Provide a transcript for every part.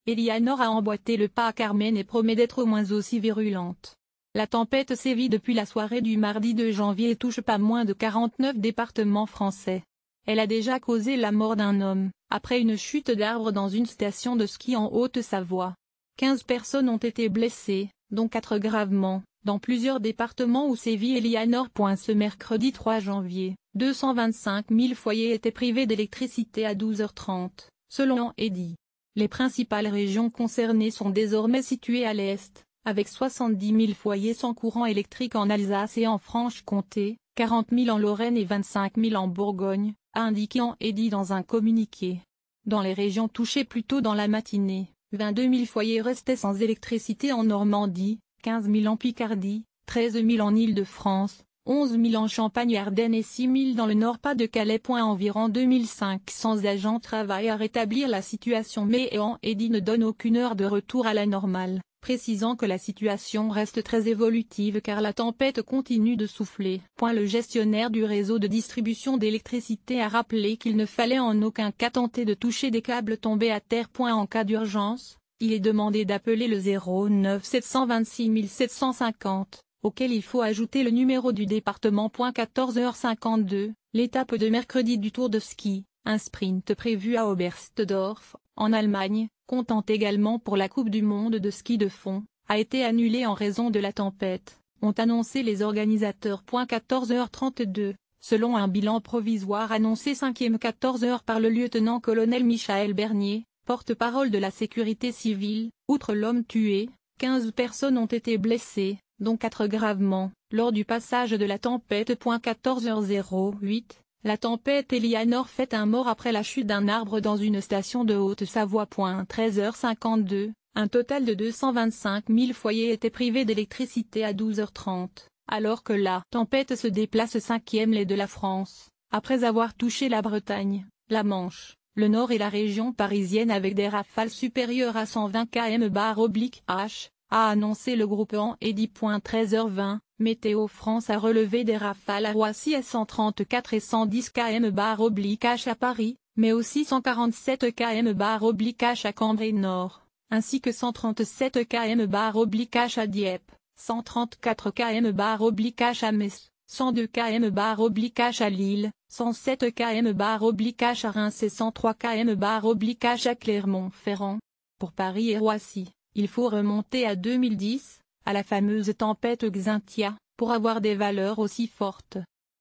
Eleanor a emboîté le pas à Carmen et promet d'être au moins aussi virulente. La tempête sévit depuis la soirée du mardi 2 janvier et touche pas moins de 49 départements français. Elle a déjà causé la mort d'un homme, après une chute d'arbre dans une station de ski en Haute-Savoie. 15 personnes ont été blessées, dont 4 gravement, dans plusieurs départements où sévit Eleanor. Ce mercredi 3 janvier, 225 000 foyers étaient privés d'électricité à 12h30, selon Eddy. Les principales régions concernées sont désormais situées à l'est, avec 70 000 foyers sans courant électrique en Alsace et en Franche-Comté, 40 000 en Lorraine et 25 000 en Bourgogne, a indiqué Eddy dans un communiqué. Dans les régions touchées plus tôt dans la matinée, 22 000 foyers restaient sans électricité en Normandie, 15 000 en Picardie, 13 000 en Île-de-France, 11 000 en Champagne-Ardenne et 6 000 dans le Nord-Pas-de-Calais. Environ 2 500 agents travaillent à rétablir la situation, mais Eddy ne donne aucune heure de retour à la normale, précisant que la situation reste très évolutive car la tempête continue de souffler. Le gestionnaire du réseau de distribution d'électricité a rappelé qu'il ne fallait en aucun cas tenter de toucher des câbles tombés à terre. En cas d'urgence, il est demandé d'appeler le 09 726 750, auquel il faut ajouter le numéro du département. 14h52, l'étape de mercredi du Tour de ski, un sprint prévu à Oberstdorf, en Allemagne, comptant également pour la Coupe du monde de ski de fond, a été annulé en raison de la tempête, ont annoncé les organisateurs. 14h32, selon un bilan provisoire annoncé 14h par le lieutenant-colonel Michael Bernier, porte-parole de la sécurité civile, outre l'homme tué, 15 personnes ont été blessées, dont 4 gravement, lors du passage de la tempête. 14h08, la tempête Eleanor fait un mort après la chute d'un arbre dans une station de Haute-Savoie. 13h52, un total de 225 000 foyers étaient privés d'électricité à 12h30, alors que la tempête se déplace 5e les de la France, après avoir touché la Bretagne, la Manche, le Nord et la région parisienne avec des rafales supérieures à 120 km/h, a annoncé le groupe Eddy. 13h20, Météo France a relevé des rafales à Roissy à 134 et 110 km/h à Paris, mais aussi 147 km/h à Cambrai Nord, ainsi que 137 km/h à Dieppe, 134 km/h à Metz, 102 km/h à Lille, 107 km/h à Reims et 103 km/h à Clermont-Ferrand. Pour Paris et Roissy, il faut remonter à 2010, à la fameuse tempête Xynthia, pour avoir des valeurs aussi fortes.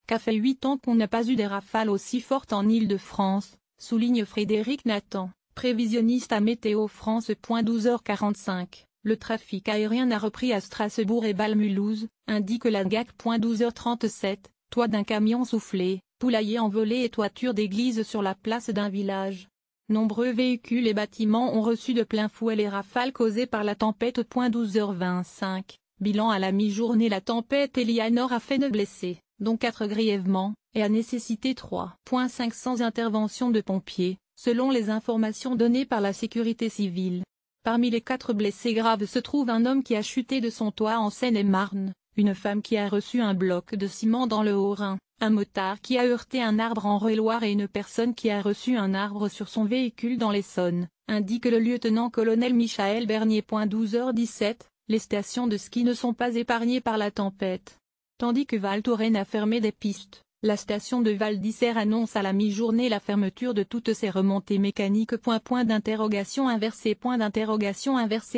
Qu'a fait 8 ans qu'on n'a pas eu des rafales aussi fortes en Île-de-France, souligne Frédéric Nathan, prévisionniste à Météo France. 12h45, le trafic aérien a repris à Strasbourg et Bâle-Mulhouse, indique la GAC. 12h37, toit d'un camion soufflé, poulailler envolé et toiture d'église sur la place d'un village. Nombreux véhicules et bâtiments ont reçu de plein fouet les rafales causées par la tempête. 12h25, bilan à la mi-journée. La tempête Eleanor a fait 9 blessés, dont 4 grièvement, et a nécessité 3,500 interventions de pompiers, selon les informations données par la sécurité civile. Parmi les 4 blessés graves se trouve un homme qui a chuté de son toit en Seine-et-Marne, une femme qui a reçu un bloc de ciment dans le Haut-Rhin, un motard qui a heurté un arbre en Eure-et-Loir et une personne qui a reçu un arbre sur son véhicule dans l'Essonne, indique le lieutenant-colonel Michael Bernier. 12h17, les stations de ski ne sont pas épargnées par la tempête. Tandis que Val Thorens a fermé des pistes, la station de Val d'Isère annonce à la mi-journée la fermeture de toutes ses remontées mécaniques. Point d'interrogation inversé.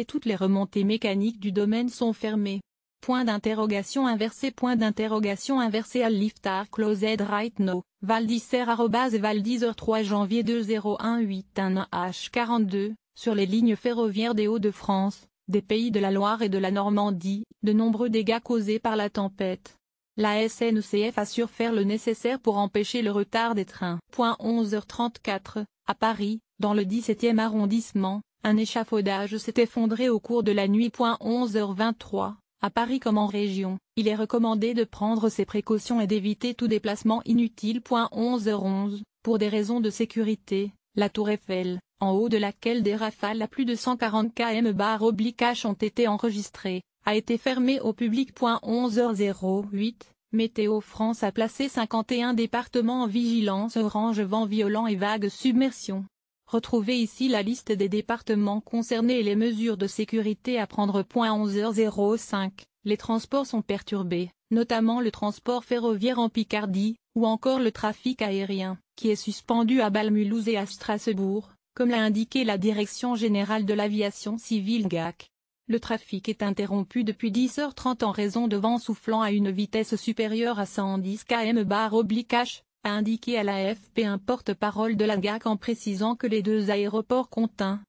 Toutes les remontées mécaniques du domaine sont fermées. Point d'interrogation inversé. All lift are closed right now. Val d'Isère Val d'Isère 3 janvier 2018 H42, sur les lignes ferroviaires des Hauts-de-France, des Pays de la Loire et de la Normandie, de nombreux dégâts causés par la tempête. La SNCF assure faire le nécessaire pour empêcher le retard des trains. 11h34, à Paris, dans le 17e arrondissement, un échafaudage s'est effondré au cours de la nuit. 11h23. À Paris comme en région, il est recommandé de prendre ses précautions et d'éviter tout déplacement inutile. 11h11, pour des raisons de sécurité, la tour Eiffel, en haut de laquelle des rafales à plus de 140 km/h ont été enregistrées, a été fermée au public. 11h08, Météo France a placé 51 départements en vigilance orange vent violent et vague submersion. Retrouvez ici la liste des départements concernés et les mesures de sécurité à prendre. 11h05, les transports sont perturbés, notamment le transport ferroviaire en Picardie, ou encore le trafic aérien, qui est suspendu à Bâle-Mulhouse et à Strasbourg, comme l'a indiqué la Direction générale de l'aviation civile GAC. Le trafic est interrompu depuis 10h30 en raison de vents soufflant à une vitesse supérieure à 110 km/h, a indiqué à l'AFP un porte-parole de la GAC en précisant que les deux aéroports comptent un